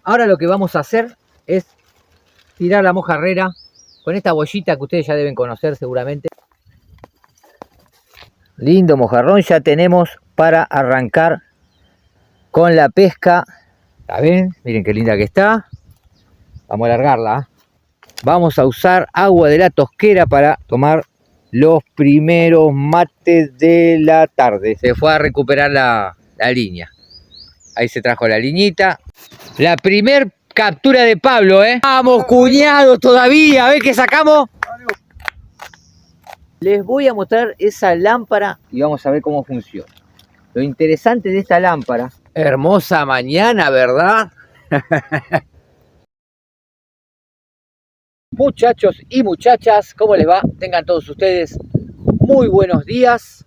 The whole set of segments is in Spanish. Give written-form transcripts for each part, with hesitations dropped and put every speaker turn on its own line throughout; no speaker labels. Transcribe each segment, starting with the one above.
Ahora lo que vamos a hacer es tirar la mojarrera con esta bollita que ustedes ya deben conocer seguramente. Lindo mojarrón ya tenemos para arrancar con la pesca. ¿La ven? Miren qué linda que está. Vamos a alargarla. Vamos a usar agua de la tosquera para tomar los primeros mates de la tarde. Se fue a recuperar la línea. Ahí se trajo la liñita. La primer captura de Pablo, ¿eh? Vamos, cuñado, todavía. A ver qué sacamos. Les voy a mostrar esa lámpara y vamos a ver cómo funciona. Lo interesante de esta lámpara. Hermosa mañana, ¿verdad? Muchachos y muchachas, ¿cómo les va? Tengan todos ustedes muy buenos días.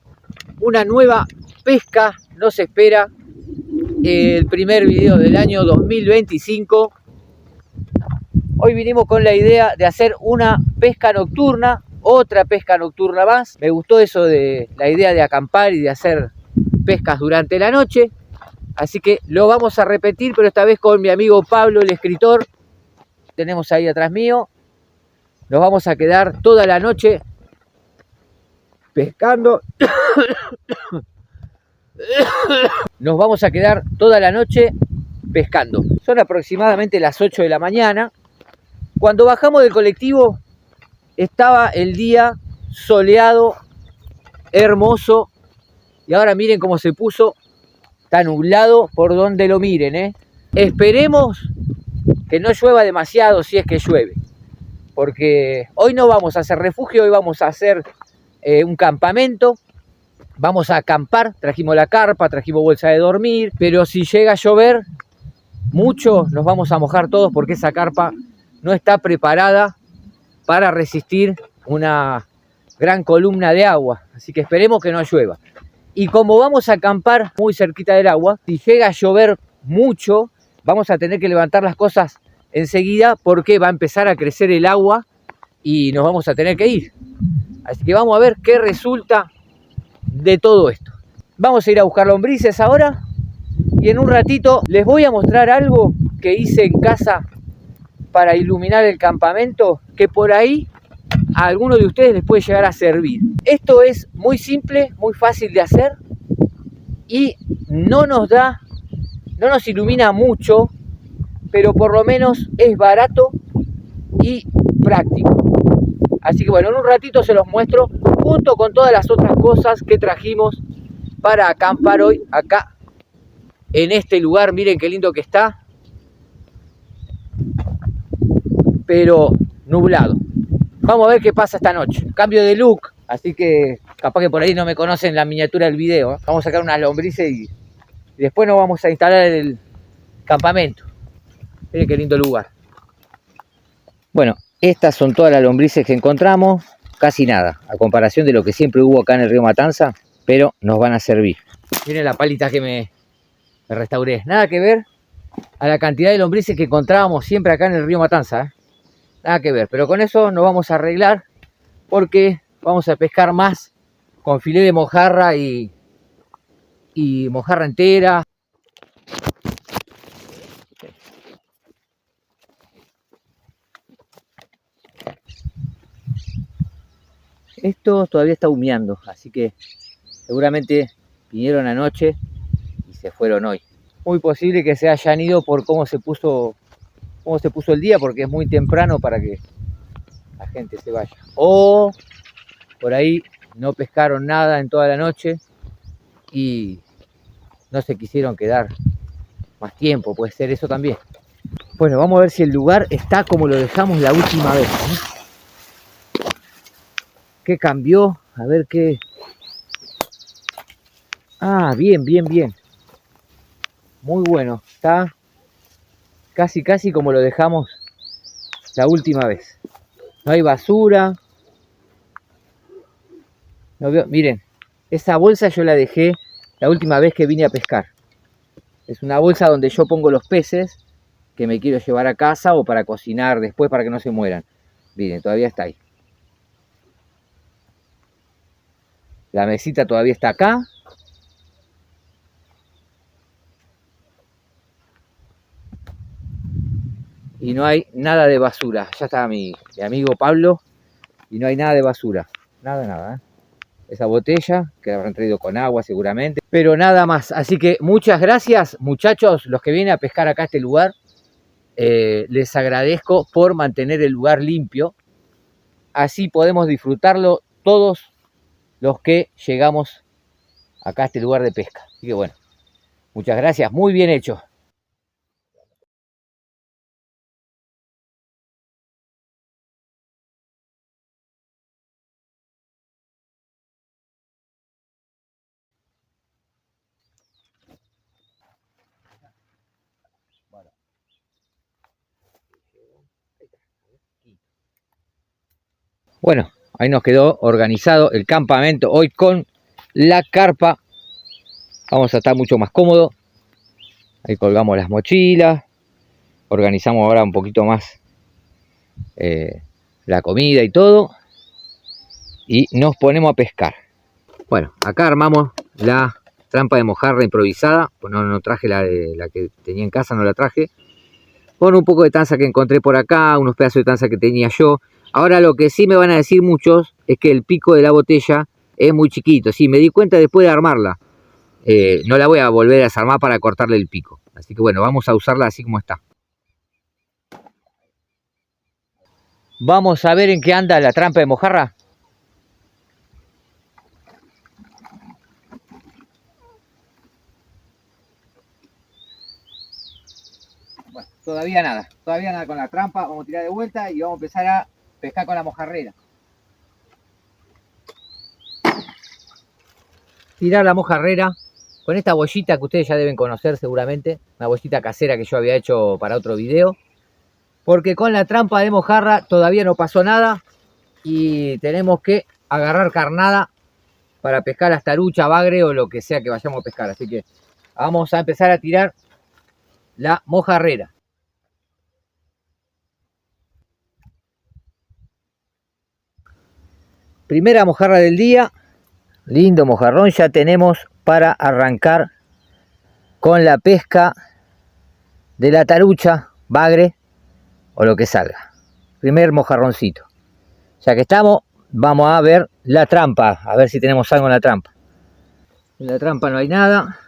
Una nueva pesca nos espera. El primer video del año 2025. Hoy vinimos con la idea de hacer una pesca nocturna, otra pesca nocturna más. Me gustó eso de la idea de acampar y de hacer pescas durante la noche. Así que lo vamos a repetir, pero esta vez con mi amigo Pablo, el escritor. Tenemos ahí atrás mío. Nos vamos a quedar toda la noche pescando. Nos vamos a quedar toda la noche pescando. Son aproximadamente las 8 de la mañana. Cuando bajamos del colectivo estaba el día soleado, hermoso. Y ahora miren cómo se puso. Está nublado por donde lo miren, ¿eh? Esperemos que no llueva demasiado si es que llueve. Porque hoy no vamos a hacer refugio, hoy vamos a hacer un campamento. Vamos a acampar, trajimos la carpa, trajimos bolsa de dormir, pero si llega a llover mucho nos vamos a mojar todos porque esa carpa no está preparada para resistir una gran columna de agua, así que esperemos que no llueva. Y como vamos a acampar muy cerquita del agua, si llega a llover mucho, vamos a tener que levantar las cosas enseguida porque va a empezar a crecer el agua y nos vamos a tener que ir. Así que vamos a ver qué resulta de todo esto. Vamos a ir a buscar lombrices ahora y en un ratito les voy a mostrar algo que hice en casa para iluminar el campamento, que por ahí a alguno de ustedes les puede llegar a servir. Esto es muy simple, muy fácil de hacer y no nos ilumina mucho, pero por lo menos es barato y práctico. Así que bueno, en un ratito se los muestro junto con todas las otras cosas que trajimos para acampar hoy acá en este lugar. Miren qué lindo que está, pero nublado. Vamos a ver qué pasa esta noche. Cambio de look, así que capaz que por ahí no me conocen la miniatura del video, ¿eh? Vamos a sacar unas lombrices y después nos vamos a instalar en el campamento. Miren qué lindo lugar. Bueno, estas son todas las lombrices que encontramos. Casi nada, a comparación de lo que siempre hubo acá en el río Matanza, pero nos van a servir. Miren la palita que me restauré. Nada que ver a la cantidad de lombrices que encontrábamos siempre acá en el río Matanza, ¿eh? Nada que ver, pero con eso nos vamos a arreglar porque vamos a pescar más con filé de mojarra y mojarra entera. Esto todavía está humeando, así que seguramente vinieron anoche y se fueron hoy. Muy posible que se hayan ido por cómo se puso el día, porque es muy temprano para que la gente se vaya. O por ahí no pescaron nada en toda la noche y no se quisieron quedar más tiempo, puede ser eso también. Bueno, vamos a ver si el lugar está como lo dejamos la última vez, ¿eh? ¿Qué cambió? A ver qué... Ah, bien, bien, bien. Muy bueno, está casi como lo dejamos la última vez. No hay basura. No veo, miren, esa bolsa yo la dejé la última vez que vine a pescar. Es una bolsa donde yo pongo los peces que me quiero llevar a casa o para cocinar después para que no se mueran. Miren, todavía está ahí. La mesita todavía está acá. y no hay nada de basura. Ya está mi amigo Pablo y no hay nada de basura. Nada, ¿eh? Esa botella, que la habrán traído con agua seguramente, pero nada más. Así que muchas gracias, muchachos, los que vienen a pescar acá a este lugar. Les agradezco por mantener el lugar limpio. Así podemos disfrutarlo todos los que llegamos acá a este lugar de pesca. Así que bueno, muchas gracias, muy bien hecho. Bueno, ahí nos quedó organizado el campamento hoy con la carpa. Vamos a estar mucho más cómodos. Ahí colgamos las mochilas. Organizamos ahora un poquito más la comida y todo. Y nos ponemos a pescar. Bueno, acá armamos la trampa de mojarra improvisada. Pues no traje la que tenía en casa, no la traje. Con un poco de tanza que encontré por acá, unos pedazos de tanza que tenía yo. Ahora lo que sí me van a decir muchos es que el pico de la botella es muy chiquito. Sí, me di cuenta después de armarla. No la voy a volver a desarmar para cortarle el pico. Así que bueno, vamos a usarla así como está. Vamos a ver en qué anda la trampa de mojarra. Bueno, todavía nada con la trampa. Vamos a tirar de vuelta y vamos a empezar a pescar con la mojarrera. Tirar la mojarrera con esta bollita que ustedes ya deben conocer seguramente, una bollita casera que yo había hecho para otro video, porque con la trampa de mojarra todavía no pasó nada y tenemos que agarrar carnada para pescar las tarucha, bagre o lo que sea que vayamos a pescar. Así que vamos a empezar a tirar la mojarrera. Primera mojarra del día, lindo mojarrón ya tenemos para arrancar con la pesca de la tarucha, bagre o lo que salga. Primer mojarroncito. Ya que estamos, vamos a ver la trampa, a ver si tenemos algo en la trampa. En la trampa no hay nada,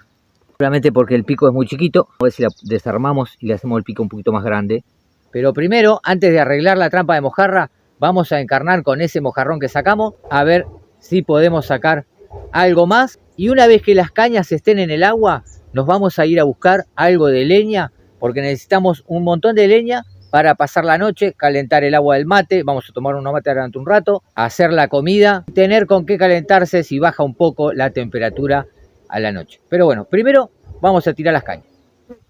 seguramente porque el pico es muy chiquito. A ver si la desarmamos y le hacemos el pico un poquito más grande. Pero primero, antes de arreglar la trampa de mojarra, vamos a encarnar con ese mojarrón que sacamos, a ver si podemos sacar algo más. Y una vez que las cañas estén en el agua, nos vamos a ir a buscar algo de leña, porque necesitamos un montón de leña para pasar la noche, calentar el agua del mate, vamos a tomar unos mates durante un rato, hacer la comida, tener con qué calentarse si baja un poco la temperatura a la noche. Pero bueno, primero vamos a tirar las cañas.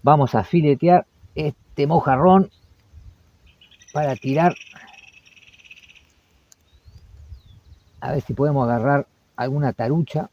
Vamos a filetear este mojarrón para tirar. A ver si podemos agarrar alguna tarucha.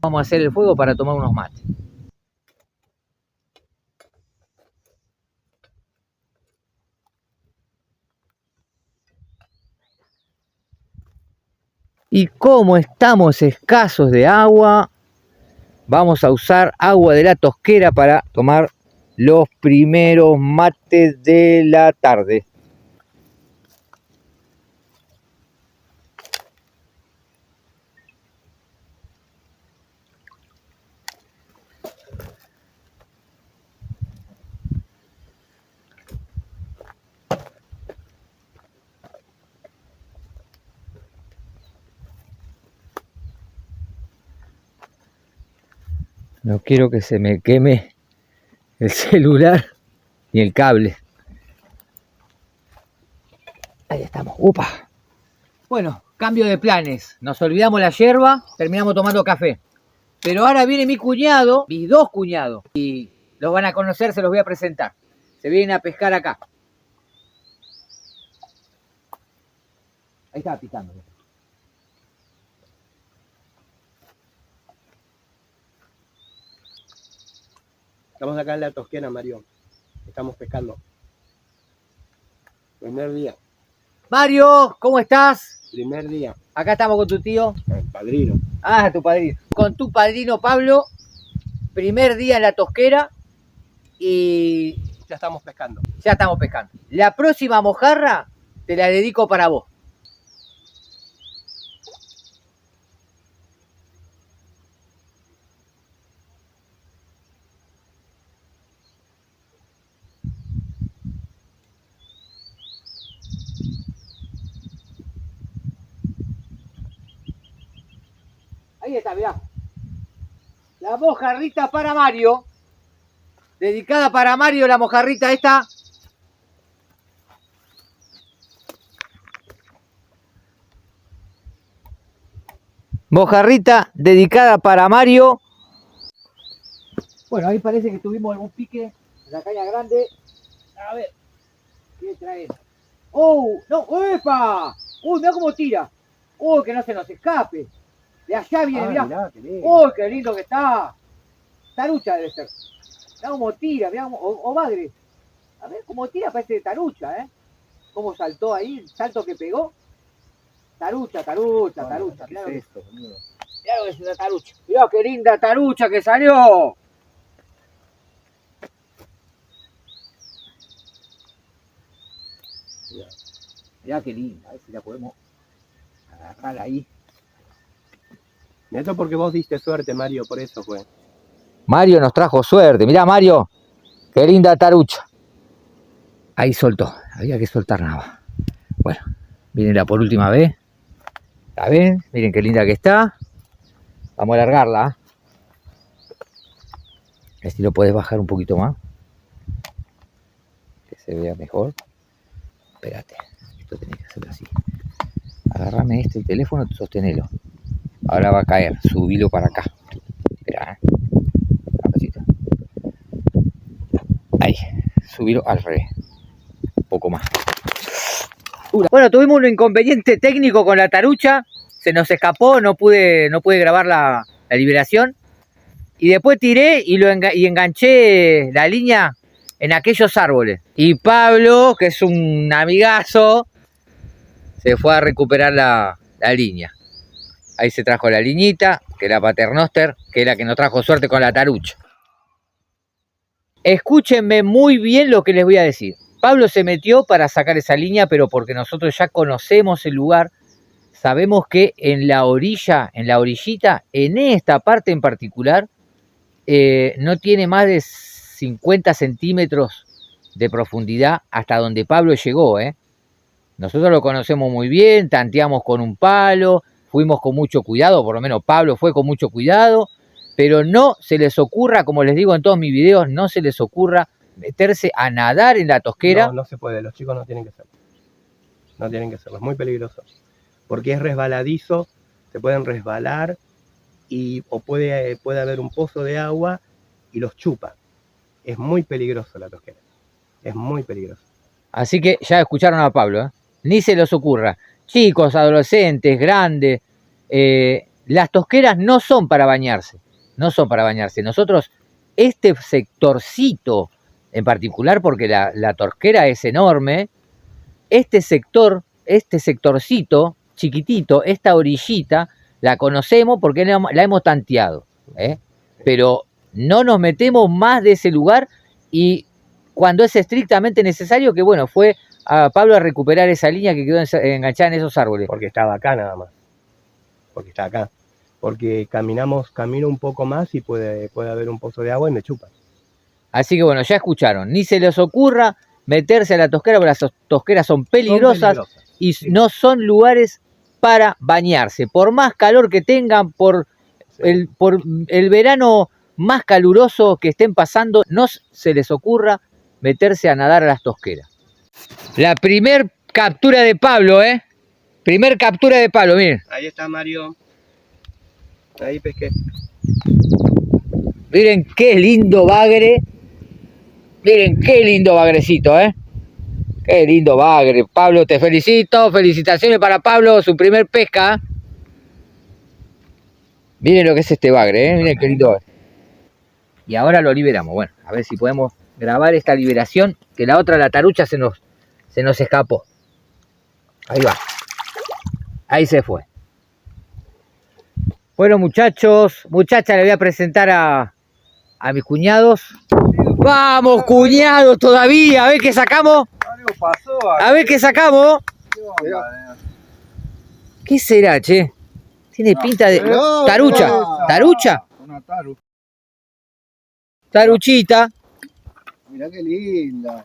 Vamos a hacer el fuego para tomar unos mates. Y como estamos escasos de agua, vamos a usar agua de la tosquera para tomar los primeros mates de la tarde. No quiero que se me queme el celular ni el cable. Ahí estamos. ¡Upa! Bueno, cambio de planes. Nos olvidamos la yerba, terminamos tomando café. Pero ahora viene mi cuñado, mis dos cuñados, y los van a conocer, se los voy a presentar. Se vienen a pescar acá. Ahí estaba picando.
Estamos acá en la Tosquera, Mario. Estamos pescando. Primer día.
Mario, ¿cómo estás?
Primer día.
Acá estamos con tu tío.
El padrino.
Ah, tu padrino. Con tu padrino Pablo. Primer día en la Tosquera. Y
Ya estamos pescando.
ya estamos pescando. La próxima mojarra te la dedico para vos. Ahí está, mirá. La mojarrita para Mario. Dedicada para Mario la mojarrita esta. Mojarrita dedicada para Mario. Bueno, ahí parece que tuvimos algún pique en la caña grande. A ver, ¿qué trae? ¡Oh! ¡No! ¡Epa! ¡Uy, mirá cómo tira! ¡Uy, que no se nos escape! De allá viene, mirá.
Mirá, qué lindo.
¡Uy, qué lindo que está! Tarucha debe ser. Mirá cómo tira, mirá cómo, o bagre. A ver cómo tira, parece de tarucha, ¿eh? Cómo saltó ahí, el salto que pegó. Tarucha, tarucha, tarucha. Mirá lo que es una tarucha. Mirá qué linda tarucha que salió. Mirá qué linda, a ver si la podemos agarrar ahí.
Esto porque vos diste suerte, Mario, por eso fue.
Mario nos trajo suerte. Mirá, Mario, qué linda tarucha. Ahí soltó, había que soltar nada más. Bueno, mírenla por última vez. ¿La ven? Miren qué linda que está. Vamos a alargarla. A ver si lo puedes bajar un poquito más. Que se vea mejor. Espérate, esto tenés que hacerlo así. Agarrame el teléfono y sostenelo. Ahora va a caer, subilo para acá. Esperá, ahí, subilo al revés. Un poco más. Bueno, tuvimos un inconveniente técnico con la tarucha. Se nos escapó, no pude grabar la liberación. Y después tiré y enganché la línea en aquellos árboles. Y Pablo, que es un amigazo, se fue a recuperar la línea. Ahí se trajo la liñita, que era Paternoster, que es la que nos trajo suerte con la tarucha. Escúchenme muy bien lo que les voy a decir. Pablo se metió para sacar esa línea, pero porque nosotros ya conocemos el lugar, sabemos que en la orilla, en la orillita, en esta parte en particular, no tiene más de 50 centímetros de profundidad hasta donde Pablo llegó, ¿eh? Nosotros lo conocemos muy bien, tanteamos con un palo, fuimos con mucho cuidado, por lo menos Pablo fue con mucho cuidado, pero no se les ocurra, como les digo en todos mis videos, no se les ocurra meterse a nadar en la Tosquera.
No, no se puede, los chicos no tienen que hacerlo. No tienen que hacerlo, es muy peligroso. Porque es resbaladizo, se pueden resbalar o puede haber un pozo de agua y los chupa. Es muy peligroso la Tosquera, es muy peligroso.
Así que ya escucharon a Pablo, ¿eh? Ni se les ocurra. Chicos, adolescentes, grandes, las tosqueras no son para bañarse, no son para bañarse. Nosotros, este sectorcito en particular, porque la tosquera es enorme, este sectorcito chiquitito, esta orillita, la conocemos porque la hemos tanteado, ¿eh? Pero no nos metemos más de ese lugar y cuando es estrictamente necesario, que bueno, fue a Pablo a recuperar esa línea que quedó enganchada en esos árboles.
Porque estaba acá nada más. Porque está acá. Porque camino un poco más y puede haber un pozo de agua y me chupa.
Así que bueno, ya escucharon. Ni se les ocurra meterse a la tosquera, porque las tosqueras son peligrosas y sí, no son lugares para bañarse. Por más calor que tengan, por el verano más caluroso que estén pasando, no se les ocurra meterse a nadar a las tosqueras. La primer captura de Pablo, ¿eh? Primer captura de Pablo, miren.
Ahí está Mario. Ahí pesqué.
Miren qué lindo bagre. Miren qué lindo bagrecito, ¿eh? Qué lindo bagre, Pablo, te felicito. Felicitaciones para Pablo, su primer pesca. Miren lo que es este bagre, miren qué lindo bagre. Y ahora lo liberamos. Bueno, a ver si podemos grabar esta liberación, que la otra, la tarucha, se nos escapó. Ahí va. Ahí se fue. Bueno, muchachos, muchachas, le voy a presentar a mis cuñados. ¡Vamos, cuñados, todavía! A ver qué sacamos. A ver qué sacamos. ¿Qué será, che? Tiene pinta de... ¿Tarucha? ¿Tarucha?
Una taru.
Taruchita.
Mirá qué linda.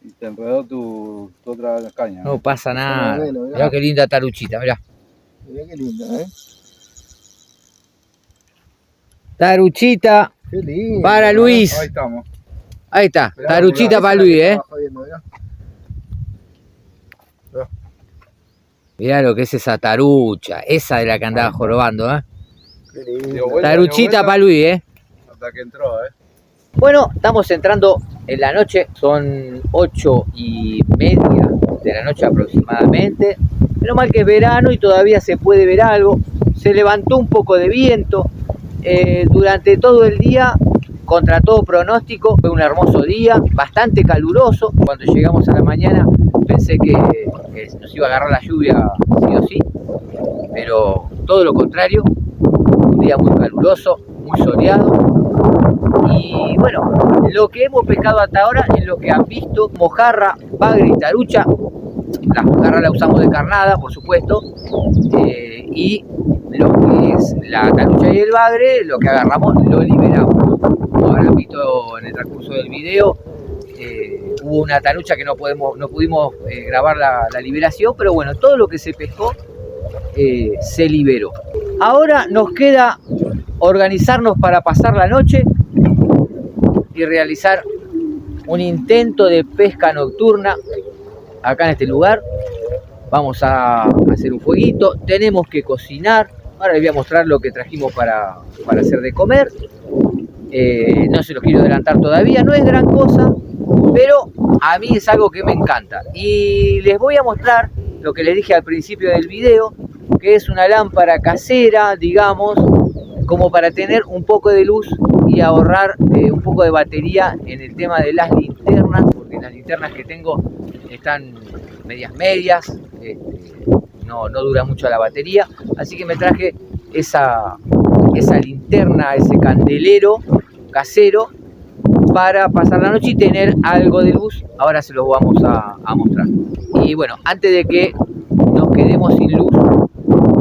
Y te enredó tu otra caña.
No pasa nada.
Mirá,
Mirá qué linda taruchita, mirá.
Mirá qué linda,
Taruchita
Qué linda.
para Luis.
Ahí estamos.
Ahí está,
Mirá,
taruchita
mirá,
para
esa es la
Luis,
que estaba jodiendo, mirá.
Mirá lo que es esa tarucha. Esa de la que andaba jorobando,
Qué linda.
Dio vuelta,
Taruchita para Luis,
Hasta que entró,
Bueno, estamos entrando en la noche, son 8:30 de la noche aproximadamente. Menos mal que es verano y todavía se puede ver algo. Se levantó un poco de viento. Durante todo el día, contra todo pronóstico, fue un hermoso día, bastante caluroso. Cuando llegamos a la mañana pensé que nos iba a agarrar la lluvia sí o sí, pero todo lo contrario, un día muy caluroso, muy soleado. Y bueno, lo que hemos pescado hasta ahora es lo que han visto: mojarra, bagre y tarucha. La mojarra la usamos de carnada, por supuesto, y lo que es la tarucha y el bagre, lo que agarramos lo liberamos. Como habrán visto en el transcurso del video, hubo una tarucha que no pudimos grabar la liberación, pero bueno, todo lo que se pescó se liberó. Ahora nos queda organizarnos para pasar la noche y realizar un intento de pesca nocturna acá en este lugar. Vamos a hacer un fueguito, tenemos que cocinar. Ahora les voy a mostrar lo que trajimos para hacer de comer. No se los quiero adelantar todavía, no es gran cosa, pero a mí es algo que me encanta. Y les voy a mostrar lo que les dije al principio del video, que es una lámpara casera, digamos, como para tener un poco de luz y ahorrar un poco de batería en el tema de las linternas, porque las linternas que tengo están medias, no dura mucho la batería, así que me traje esa linterna, ese candelero casero para pasar la noche y tener algo de luz. Ahora se los vamos a mostrar. Y bueno, antes de que nos quedemos sin luz,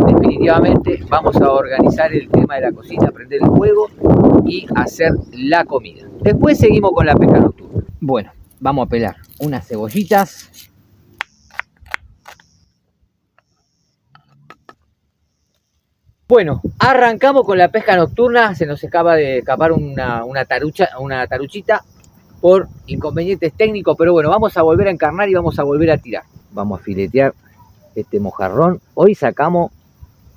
definitivamente vamos a organizar el tema de la cocina, prender el fuego y hacer la comida. Después seguimos con la pesca nocturna. Bueno, vamos a pelar unas cebollitas. Bueno, arrancamos con la pesca nocturna. Se nos acaba de escapar una taruchita por inconvenientes técnicos, pero bueno, vamos a volver a encarnar y vamos a volver a tirar. Vamos a filetear este mojarrón. Hoy sacamos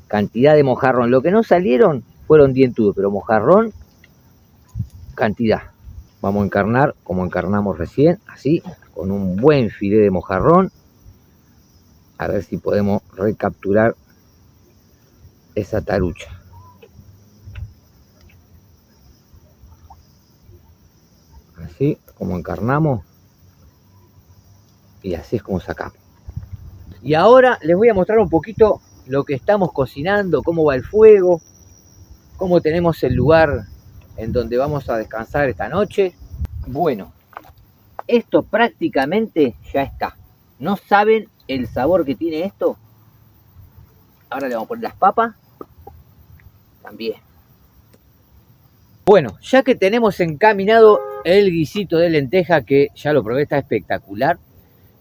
cantidad de mojarrón. Lo que no salieron fueron dientudos, pero mojarrón, cantidad. Vamos a encarnar como encarnamos recién, así, con un buen filé de mojarrón. A ver si podemos recapturar esa tarucha. Así como encarnamos y así es como sacamos. Y ahora les voy a mostrar un poquito lo que estamos cocinando, cómo va el fuego, cómo tenemos el lugar en donde vamos a descansar esta noche. Bueno, esto prácticamente ya está. ¿No saben el sabor que tiene esto? Ahora le vamos a poner las papas también. Bueno, ya que tenemos encaminado el guisito de lenteja, que ya lo probé, está espectacular,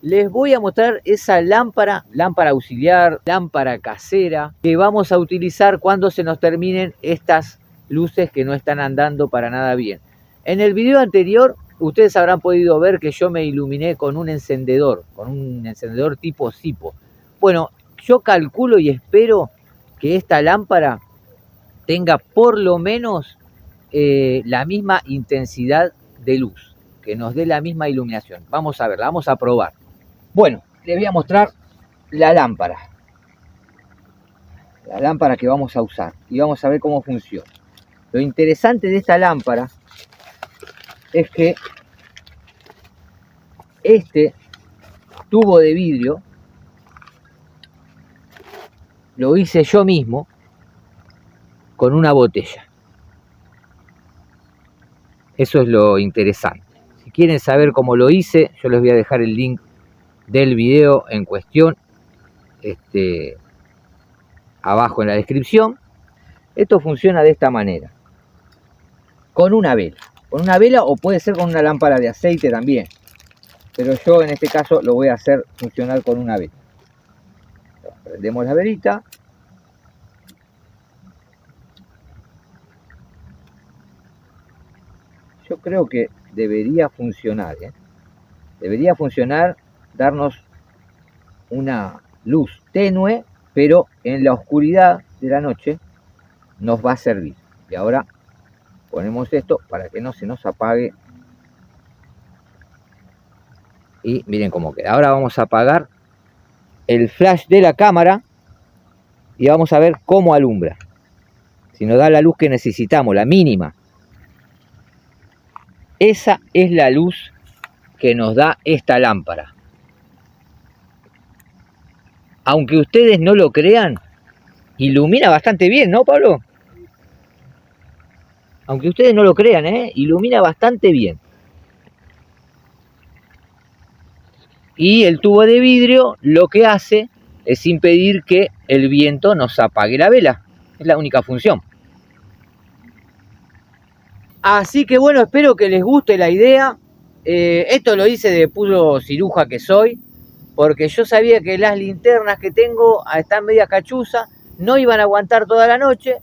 les voy a mostrar esa lámpara auxiliar, lámpara casera, que vamos a utilizar cuando se nos terminen estas luces que no están andando para nada bien. En el video anterior ustedes habrán podido ver que yo me iluminé con un encendedor tipo Zippo. Bueno, yo calculo y espero que esta lámpara tenga por lo menos la misma intensidad de luz que nos dé la misma iluminación. Vamos a ver, la vamos a probar. Bueno, les voy a mostrar la lámpara. La lámpara que vamos a usar y vamos a ver cómo funciona. Lo interesante de esta lámpara es que este tubo de vidrio lo hice yo mismo con una botella. Eso es lo interesante. Si quieren saber cómo lo hice, yo les voy a dejar el link del video en cuestión abajo en la descripción. Esto funciona de esta manera, con una vela o puede ser con una lámpara de aceite también, pero yo en este caso lo voy a hacer funcionar con una vela. Prendemos la velita. Yo creo que debería funcionar, debería funcionar, darnos una luz tenue, pero en la oscuridad de la noche nos va a servir. Y ahora ponemos esto para que no se nos apague. Y miren cómo queda. Ahora vamos a apagar el flash de la cámara y vamos a ver cómo alumbra. Si nos da la luz que necesitamos, la mínima. Esa es la luz que nos da esta lámpara. Aunque ustedes no lo crean, ilumina bastante bien, ¿no, Pablo? Aunque ustedes no lo crean, ilumina bastante bien. Y el tubo de vidrio lo que hace es impedir que el viento nos apague la vela. Es la única función. Así que bueno, espero que les guste la idea. Esto lo hice de puro ciruja que soy, porque yo sabía que las linternas que tengo están media cachuza, no iban a aguantar toda la noche.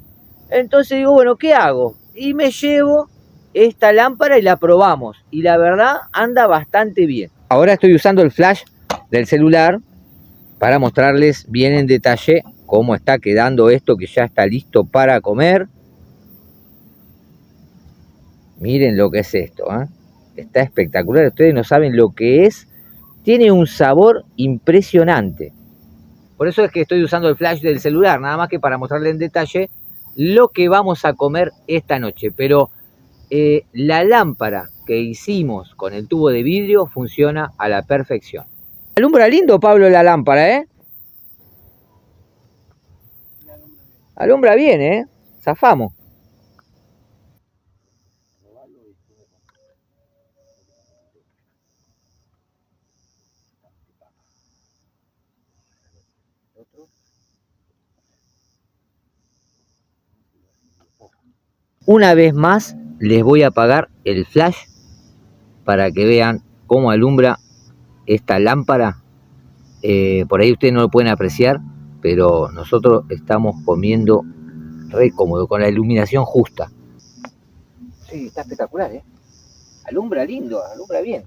Entonces digo, bueno, ¿qué hago? Y me llevo esta lámpara y la probamos. Y la verdad anda bastante bien. Ahora estoy usando el flash del celular para mostrarles bien en detalle cómo está quedando esto que ya está listo para comer. Miren lo que es esto, está espectacular. Ustedes no saben lo que es. Tiene un sabor impresionante. Por eso es que estoy usando el flash del celular, nada más que para mostrarles en detalle lo que vamos a comer esta noche. Pero la lámpara que hicimos con el tubo de vidrio funciona a la perfección. Alumbra lindo, Pablo, la lámpara, Alumbra bien, zafamos. Una vez más les voy a apagar el flash para que vean cómo alumbra esta lámpara. Por ahí ustedes no lo pueden apreciar, pero nosotros estamos comiendo re cómodo, con la iluminación justa. Sí, está espectacular, alumbra lindo, alumbra bien.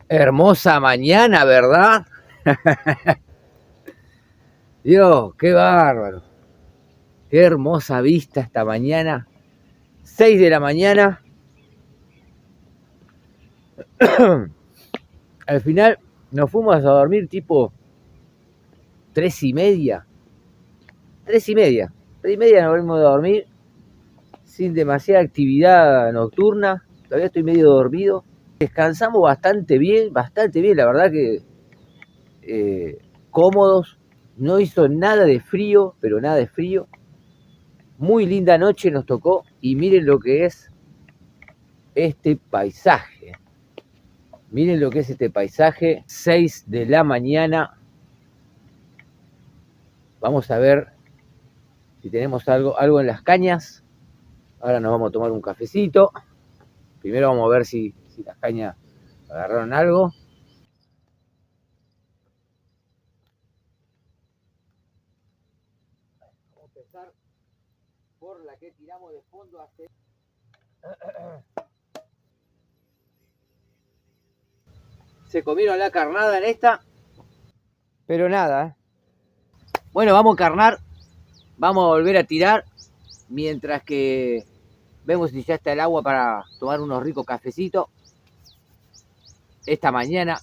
Hermosa mañana, ¿verdad? Dios, qué bárbaro. Qué hermosa vista esta mañana. 6 de la mañana. Al final nos fuimos a dormir tipo 3:30. 3:30. 3:30 nos volvimos a dormir sin demasiada actividad nocturna. Todavía estoy medio dormido. Descansamos bastante bien, la verdad que cómodos. No hizo nada de frío, pero nada de frío. Muy linda noche nos tocó y miren lo que es este paisaje. Miren lo que es este paisaje. 6 de la mañana. Vamos a ver si tenemos algo en las cañas. Ahora nos vamos a tomar un cafecito. Primero vamos a ver si las cañas agarraron algo. Vamos a empezar por la que tiramos de fondo hace... Se comieron la carnada en esta, pero nada. Bueno, vamos a carnar, vamos a volver a tirar, mientras que vemos si ya está el agua para tomar unos ricos cafecitos. Esta mañana,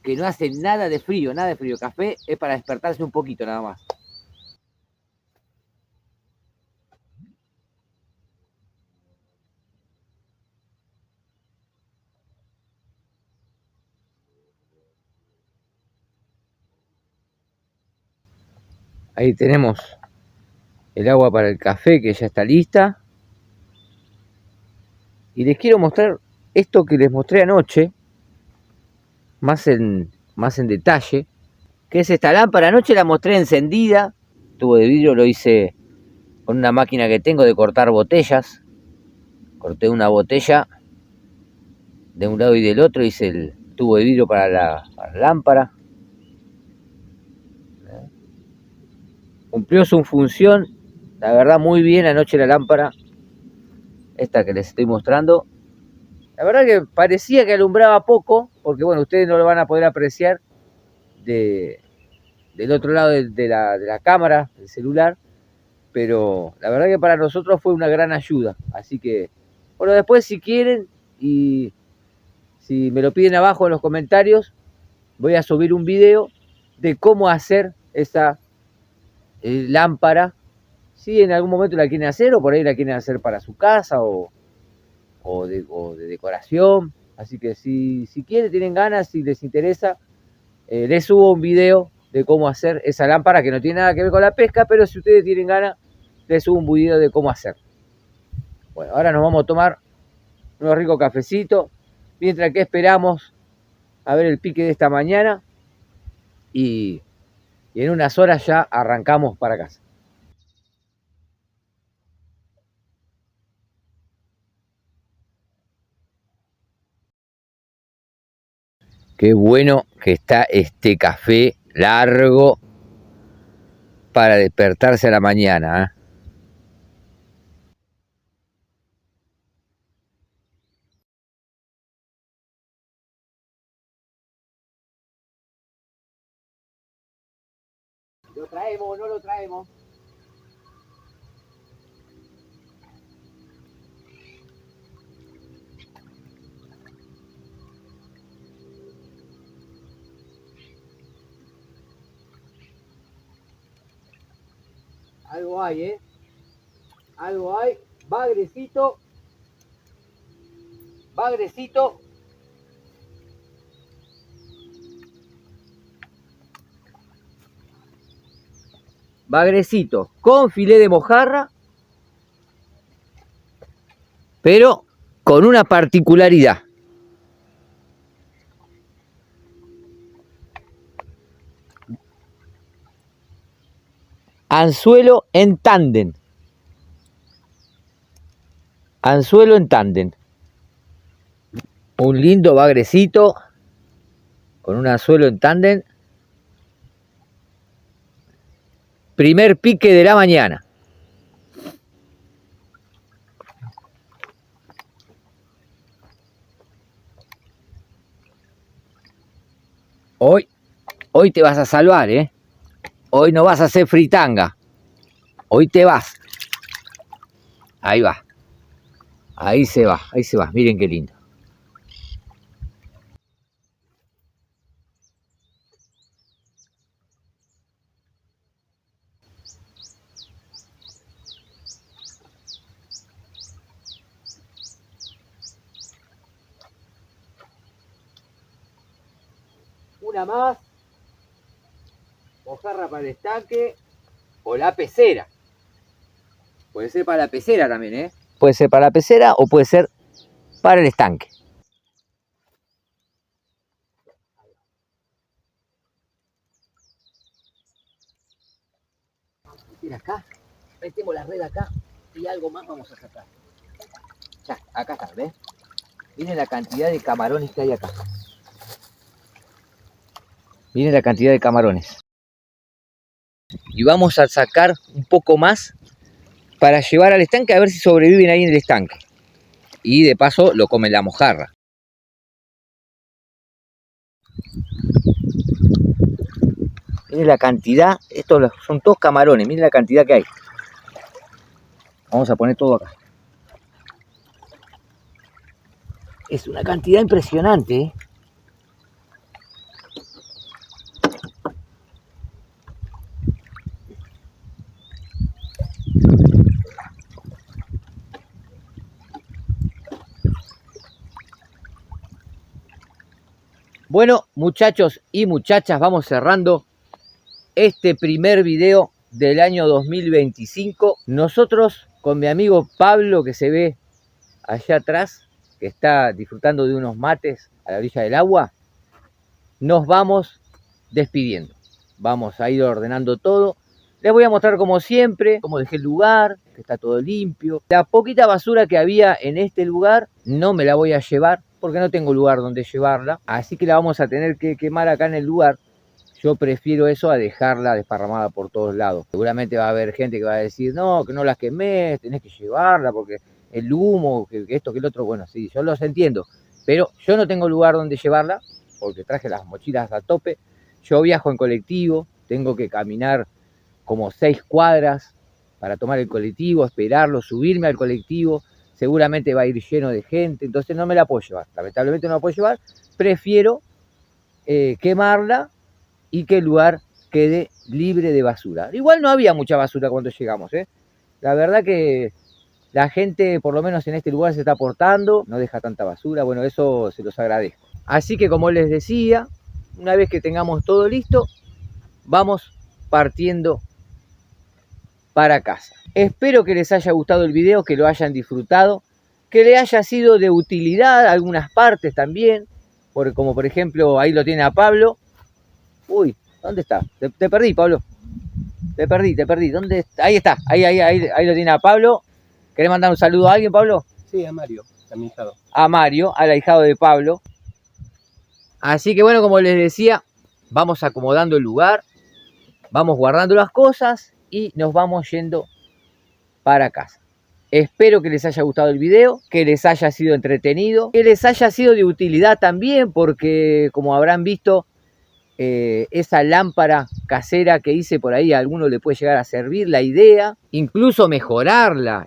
que no hace nada de frío, café es para despertarse un poquito nada más. Ahí tenemos el agua para el café que ya está lista. Y les quiero mostrar esto que les mostré anoche, más en detalle, que es esta lámpara. Anoche la mostré encendida, tubo de vidrio, lo hice con una máquina que tengo de cortar botellas. Corté una botella de un lado y del otro, hice el tubo de vidrio para la lámpara. Cumplió su función, la verdad muy bien anoche la lámpara, esta que les estoy mostrando. La verdad que parecía que alumbraba poco, porque bueno, ustedes no lo van a poder apreciar del otro lado de la cámara, del celular, pero la verdad que para nosotros fue una gran ayuda. Así que, bueno, después si quieren y si me lo piden abajo en los comentarios, voy a subir un video de cómo hacer esa lámpara, si en algún momento la quieren hacer o por ahí la quieren hacer para su casa o de decoración. Así que si quieren, tienen ganas, si les interesa, les subo un video de cómo hacer esa lámpara que no tiene nada que ver con la pesca, pero si ustedes tienen ganas, les subo un video de cómo hacer. Bueno, ahora nos vamos a tomar unos ricos cafecitos, mientras que esperamos a ver el pique de esta mañana y en unas horas ya arrancamos para casa. Qué bueno que está este café largo para despertarse a la mañana, ¿eh? ¿Lo traemos o no lo traemos? Algo hay, ¿eh? Algo hay. Bagrecito. Bagrecito. Bagrecito con filé de mojarra, pero con una particularidad. Anzuelo en tándem. Anzuelo en tándem. Un lindo bagrecito con un anzuelo en tándem. Primer pique de la mañana. Hoy te vas a salvar, ¿eh? Hoy no vas a hacer fritanga. Hoy te vas. Ahí va. Ahí se va, miren qué lindo. Una más, mojarra para el estanque o la pecera. Puede ser para la pecera también, ¿eh? Puede ser para la pecera o puede ser para el estanque. Mira acá, metemos la red acá y algo más vamos a sacar. Ya, acá está, ¿ves? Miren la cantidad de camarones que hay acá. Miren la cantidad de camarones. Y vamos a sacar un poco más para llevar al estanque a ver si sobreviven ahí en el estanque. Y de paso lo comen la mojarra. Miren la cantidad, estos son todos camarones, miren la cantidad que hay. Vamos a poner todo acá. Es una cantidad impresionante, ¿eh? Bueno, muchachos y muchachas, vamos cerrando este primer video del año 2025. Nosotros con mi amigo Pablo, que se ve allá atrás, que está disfrutando de unos mates a la orilla del agua, nos vamos despidiendo. Vamos a ir ordenando todo. Les voy a mostrar como siempre cómo dejé el lugar, que está todo limpio. La poquita basura que había en este lugar no me la voy a llevar porque no tengo lugar donde llevarla. Así que la vamos a tener que quemar acá en el lugar. Yo prefiero eso a dejarla desparramada por todos lados. Seguramente va a haber gente que va a decir, no, que no las quemes, tenés que llevarla porque el humo, que esto, que el otro. Bueno, sí, yo los entiendo. Pero yo no tengo lugar donde llevarla porque traje las mochilas a tope. Yo viajo en colectivo, tengo que caminar como 6 cuadras para tomar el colectivo, esperarlo, subirme al colectivo. Seguramente va a ir lleno de gente, entonces no me la puedo llevar. Lamentablemente no la puedo llevar. Prefiero quemarla y que el lugar quede libre de basura. Igual no había mucha basura cuando llegamos, ¿eh? La verdad que la gente, por lo menos en este lugar, se está portando, no deja tanta basura. Bueno, eso se los agradezco. Así que, como les decía, una vez que tengamos todo listo, vamos partiendo para casa. Espero que les haya gustado el video, que lo hayan disfrutado, que le haya sido de utilidad algunas partes también, porque como por ejemplo ahí lo tiene a Pablo. Uy, ¿dónde está? Te perdí, Pablo. Te perdí. ¿Dónde está? Ahí está, ahí lo tiene a Pablo. ¿Querés mandar un saludo a alguien, Pablo?
Sí, a Mario, a mi hijado.
A Mario, al ahijado de Pablo. Así que bueno, como les decía, vamos acomodando el lugar, vamos guardando las cosas y nos vamos yendo para casa. Espero que les haya gustado el video, que les haya sido entretenido, que les haya sido de utilidad también, porque como habrán visto, esa lámpara casera que hice por ahí, a alguno le puede llegar a servir la idea, incluso mejorarla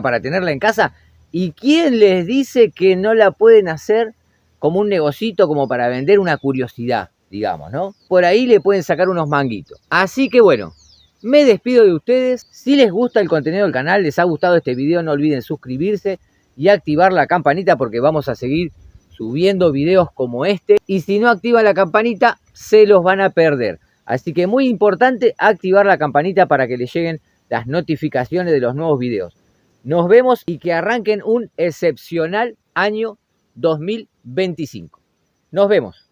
para tenerla en casa. ¿Y quién les dice que no la pueden hacer como un negocito, como para vender una curiosidad, digamos, ¿no? Por ahí le pueden sacar unos manguitos. Así que bueno, me despido de ustedes. Si les gusta el contenido del canal, les ha gustado este video, no olviden suscribirse y activar la campanita porque vamos a seguir subiendo videos como este. Y si no activan la campanita, se los van a perder. Así que muy importante activar la campanita para que les lleguen las notificaciones de los nuevos videos. Nos vemos y que arranquen un excepcional año 2025. Nos vemos.